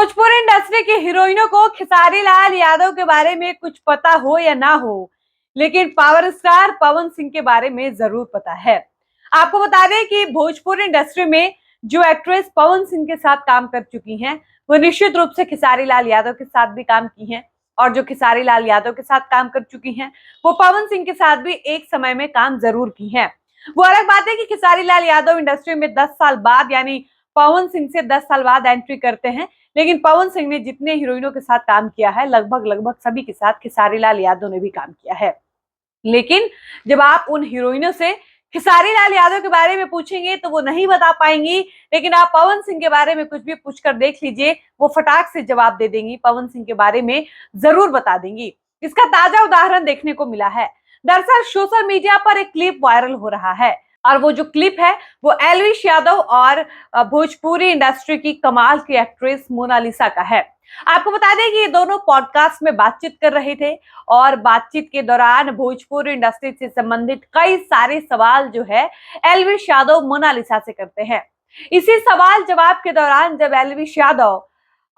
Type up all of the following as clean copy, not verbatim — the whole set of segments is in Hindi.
भोजपुरी इंडस्ट्री की हीरोइनों को खेसारी लाल यादव के बारे में कुछ पता हो या ना हो, लेकिन पावर स्टार पवन सिंह के बारे में जरूर पता है। आपको बता दें कि भोजपुरी इंडस्ट्री में जो एक्ट्रेस पवन सिंह के साथ काम कर चुकी हैं, वो निश्चित रूप से खेसारी लाल यादव के साथ भी काम की हैं। और जो खेसारी लाल यादव के साथ काम कर चुकी हैं, वो पवन सिंह के साथ भी एक समय में काम जरूर की हैं। वो अलग बात है कि खेसारी लाल यादव इंडस्ट्री में 10 साल बाद यानी पवन सिंह से 10 साल बाद एंट्री करते हैं, लेकिन पवन सिंह ने जितने हीरोइनों के साथ काम किया है, लगभग लगभग सभी के साथ खेसारी लाल यादव ने भी काम किया है। लेकिन जब आप उन हीरोइनों से खेसारी लाल यादव के बारे में पूछेंगे तो वो नहीं बता पाएंगी, लेकिन आप पवन सिंह के बारे में कुछ भी पूछकर देख लीजिए, वो फटाक से जवाब दे देंगी, पवन सिंह के बारे में जरूर बता देंगी। इसका ताजा उदाहरण देखने को मिला है। दरअसल सोशल मीडिया पर एक क्लिप वायरल हो रहा है, और वो जो क्लिप है वो एल्विश यादव और भोजपुरी इंडस्ट्री की कमाल की एक्ट्रेस मोनालिसा का है। आपको बता दें कि ये दोनों पॉडकास्ट में बातचीत कर रहे थे, और बातचीत के दौरान भोजपुरी इंडस्ट्री से संबंधित कई सारे सवाल जो है एल्विश यादव मोनालिसा से करते हैं। इसी सवाल जवाब के दौरान जब एल्विश यादव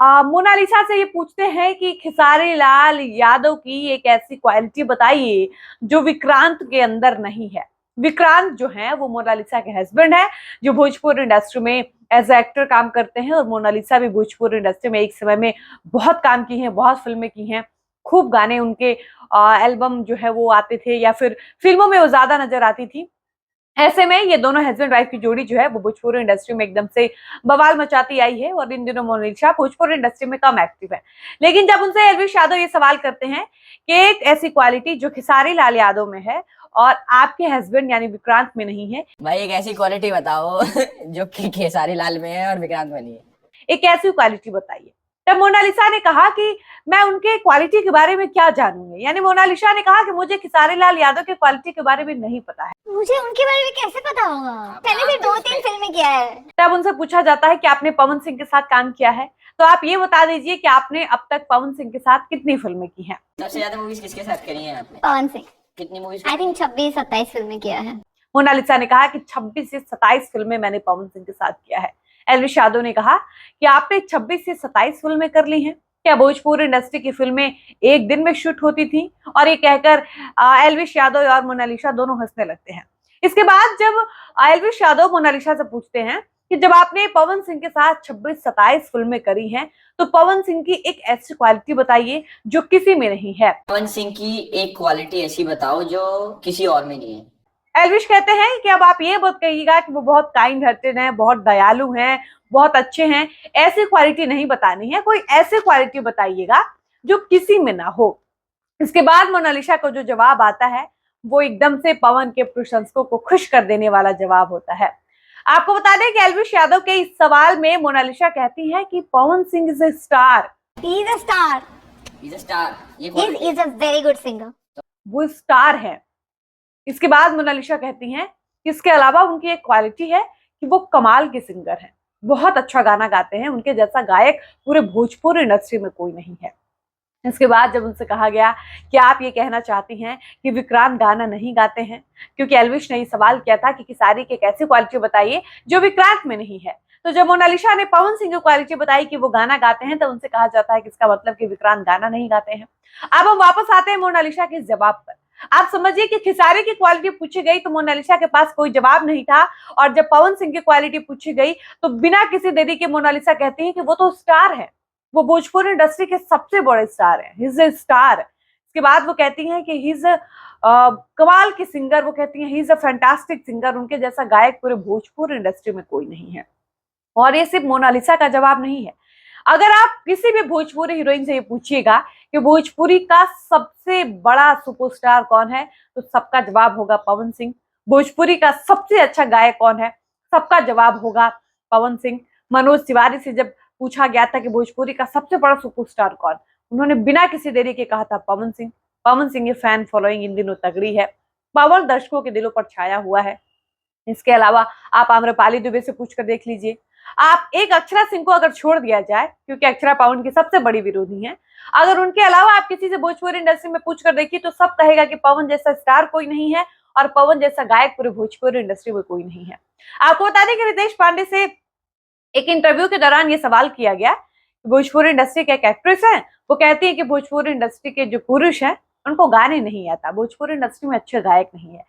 मोनालिसा से ये पूछते हैं कि खेसारी लाल यादव की एक ऐसी क्वालिटी बताइए जो विक्रांत के अंदर नहीं है। विक्रांत जो है वो मोनालिसा के हस्बैंड है, जो भोजपुरी इंडस्ट्री में एज एक्टर काम करते हैं, और मोनालिसा भी भोजपुरी इंडस्ट्री में एक समय में बहुत काम की हैं, बहुत फिल्में की हैं, खूब गाने उनके एल्बम जो है वो आते थे, या फिर फिल्मों में वो ज्यादा नजर आती थी। ऐसे में ये दोनों हस्बैंड वाइफ की जोड़ी जो है वो भोजपुरी इंडस्ट्री में एकदम से बवाल मचाती आई है, और इन दिनों मोनालिसा भोजपुरी इंडस्ट्री में कम एक्टिव है। लेकिन जब उनसे एल्विश यादव ये सवाल करते हैं कि एक ऐसी क्वालिटी जो खेसारी लाल यादव में है और आपके हस्बैंड यानी विक्रांत में नहीं है, भाई एक ऐसी क्वालिटी बताओ जो कि खेसारी लाल में है और विक्रांत में नहीं है। एक ऐसी क्वालिटी बताइए। तब मोनालिसा ने कहा कि मैं उनके क्वालिटी के बारे में क्या जानूंगी, यानी मोनालिसा ने कहा कि मुझे खेसारी लाल यादव के क्वालिटी के बारे में नहीं पता है। मुझे उनके बारे में कैसे पता होगा? पहले भी 2-3 फिल्में किया है। तब उनसे पूछा जाता है कि आपने पवन सिंह के साथ काम किया है, तो आप ये बता दीजिए कि आपने अब तक पवन सिंह के साथ कितनी फिल्में की हैं। सबसे ज्यादा मूवीज किसके साथ करी हैं आपने? पवन सिंह। कितनी मूवीज? आई थिंक 26-27 फिल्में किया है। मोनालिसा ने कहा कि 26 से 27 फिल्में मैंने पवन सिंह के साथ किया है। एल्विश यादव ने कहा कि आपने 26 से 27 फिल्में कर ली हैं। क्या भोजपुरी इंडस्ट्री की फिल्में एक दिन में शूट होती थी? और ये कहकर एल्विश यादव और मोनालिसा दोनों हंसने लगते हैं। इसके बाद जब एल्विश यादव मोनालिसा से पूछते हैं कि जब आपने पवन सिंह के साथ 26-27 फिल्में करी हैं, तो पवन सिंह की एक ऐसी क्वालिटी बताइए जो किसी में नहीं है। पवन सिंह की एक क्वालिटी ऐसी बताओ जो किसी और में नहीं है। एल्विश कहते हैं कि अब आप ये मत कहिएगा कि वो बहुत काइंड हार्टेड हैं, बहुत दयालु हैं, बहुत अच्छे हैं। ऐसी क्वालिटी नहीं बतानी है, कोई ऐसी क्वालिटी बताइएगा जो किसी में ना हो। इसके बाद मोनालिसा को जो जवाब आता है वो एकदम से पवन के प्रशंसकों को खुश कर देने वाला जवाब होता है। आपको बता दें कि एल्विश यादव के इस सवाल में मोनालिसा कहती है कि Pawan Singh is a star. He is a star. He's a star। ये he is a very good singer. वो स्टार है। इसके बाद मोनालिसा कहती हैं कि इसके अलावा उनकी एक क्वालिटी है कि वो कमाल के सिंगर हैं, बहुत अच्छा गाना गाते हैं, उनके जैसा गायक पूरे भोजपुरी इंडस्ट्री में कोई नहीं है। इसके बाद जब उनसे कहा गया कि आप ये कहना चाहती हैं कि विक्रांत गाना नहीं गाते हैं, क्योंकि एल्विश ने ये सवाल किया था कि खेसारी की एक ऐसी क्वालिटी बताइए जो विक्रांत में नहीं है, तो जब मोनालिसा ने पवन सिंह की क्वालिटी बताई कि वो गाना गाते हैं, तो उनसे कहा जाता है कि इसका मतलब कि विक्रांत गाना नहीं गाते हैं। अब हम वापस आते हैं मोनालिसा के जवाब पर। आप समझिए कि खेसारी की क्वालिटी पूछी गई तो मोनालिसा के पास कोई जवाब नहीं था, और जब पवन सिंह की क्वालिटी पूछी गई तो बिना किसी देरी के मोनालिसा कहती है कि वो तो स्टार है, वो भोजपुरी इंडस्ट्री के सबसे बड़े स्टार हैं, ही इज अ स्टार। इसके बाद वो कहती हैं कि ही इज कमाल की सिंगर, वो कहती हैं ही इज अ फैंटास्टिक सिंगर, उनके जैसा गायक पूरे भोजपुरी इंडस्ट्री में कोई नहीं है। और ये सिर्फ मोनालिसा का जवाब नहीं है। अगर आप किसी भी भोजपुरी हीरोइन से ये पूछिएगा कि भोजपुरी का सबसे बड़ा सुपरस्टार कौन है, तो सबका जवाब होगा पवन सिंह। भोजपुरी का सबसे अच्छा गायक कौन है, सबका जवाब होगा पवन सिंह। मनोज तिवारी से जब पूछा गया था कि भोजपुरी का सबसे बड़ा सुपरस्टार कौन, उन्होंने बिना किसी देरी के कहा था पवन सिंह। पवन सिंह की फैन फॉलोइंग इन दिनों तगड़ी है, पवन दर्शकों के दिलों पर छाया हुआ है। इसके अलावा आप आम्रपाली दुबे से पूछकर देख लीजिए। आप एक अक्षरा सिंह को अगर छोड़ दिया जाए, क्योंकि अक्षरा पवन की सबसे बड़ी विरोधी हैं, अगर उनके अलावा आप किसी से भोजपुरी इंडस्ट्री में पूछकर देखिए तो सब कहेगा कि पवन जैसा स्टार कोई नहीं है और पवन जैसा गायक पूरे भोजपुरी इंडस्ट्री में कोई नहीं है। आपको बता दें कि रितेश पांडे से एक इंटरव्यू के दौरान ये सवाल किया गया, भोजपुरी इंडस्ट्री के एक एक्ट्रेस है, वो कहती है कि भोजपुरी इंडस्ट्री के जो पुरुष हैं उनको गाने नहीं आता, भोजपुरी इंडस्ट्री में अच्छे गायक नहीं है।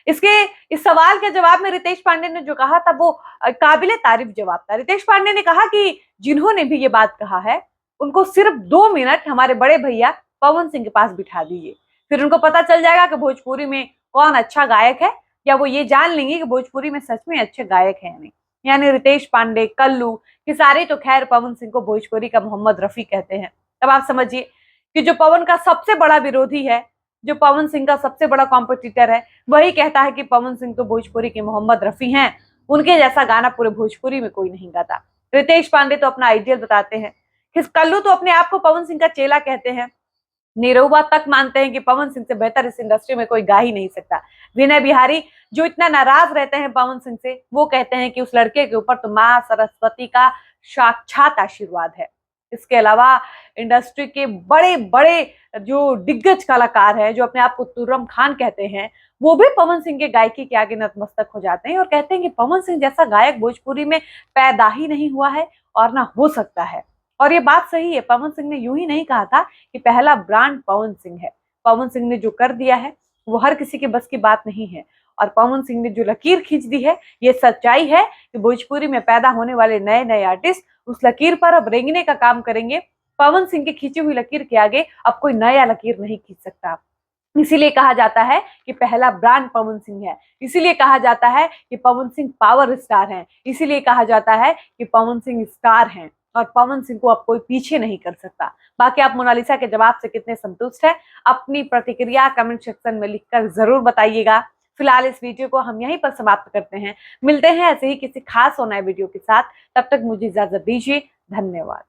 इस सवाल के जवाब में रितेश पांडे ने जो कहा था वो काबिले तारीफ जवाब था। रितेश पांडे ने कहा कि जिन्होंने भी ये बात कहा है उनको सिर्फ 2 मिनट हमारे बड़े भैया पवन सिंह के पास बिठा दीजिए, फिर उनको पता चल जाएगा कि भोजपुरी में कौन अच्छा गायक है, या वो ये जान लेंगे कि भोजपुरी में सच में अच्छे गायक हैं नहीं। यानी रितेश पांडे, कल्लू, खेसारी तो खैर पवन सिंह को भोजपुरी का मोहम्मद रफी कहते हैं। तब आप समझिए कि जो पवन का सबसे बड़ा विरोधी है, जो पवन सिंह का सबसे बड़ा कॉम्पिटिटर है, वही कहता है कि पवन सिंह तो भोजपुरी के मोहम्मद रफी हैं, उनके जैसा गाना पूरे भोजपुरी में कोई नहीं गाता। रितेश पांडे तो अपना आइडियल बताते हैं, कल्लू तो अपने आप को पवन सिंह का चेला कहते हैं, निरहुआ तक मानते हैं कि पवन सिंह से बेहतर इस इंडस्ट्री में कोई गा ही नहीं सकता। विनय बिहारी जो इतना नाराज रहते हैं पवन सिंह से, वो कहते हैं कि उस लड़के के ऊपर तो माँ सरस्वती का साक्षात आशीर्वाद है। इसके अलावा इंडस्ट्री के बड़े बड़े जो दिग्गज कलाकार हैं, जो अपने आप को तुर्रम खान कहते हैं, वो भी पवन सिंह के गायकी के आगे नतमस्तक हो जाते हैं और कहते हैं कि पवन सिंह जैसा गायक भोजपुरी में पैदा ही नहीं हुआ है और ना हो सकता है। और ये बात सही है, पवन सिंह ने यूं ही नहीं कहा था कि पहला ब्रांड पवन सिंह है। पवन सिंह ने जो कर दिया है वो हर किसी के बस की बात नहीं है, और पवन सिंह ने जो लकीर खींच दी है, ये सच्चाई है कि भोजपुरी में पैदा होने वाले नए नए आर्टिस्ट उस लकीर पर अब रेंगने का काम करेंगे। पवन सिंह की खींची हुई लकीर के आगे अब कोई नया लकीर नहीं खींच सकता। इसीलिए कहा जाता है कि पहला ब्रांड पवन सिंह है, इसीलिए कहा जाता है कि पवन सिंह पावर स्टार हैं, इसीलिए कहा जाता है कि पवन सिंह स्टार हैं, और पवन सिंह को अब कोई पीछे नहीं कर सकता। बाकी आप मोनालिसा के जवाब से कितने संतुष्ट हैं, अपनी प्रतिक्रिया कमेंट सेक्शन में लिखकर जरूर बताइएगा। फिलहाल इस वीडियो को हम यहीं पर समाप्त करते हैं, मिलते हैं ऐसे ही किसी खास और नए वीडियो के साथ। तब तक मुझे इजाजत दीजिए, धन्यवाद।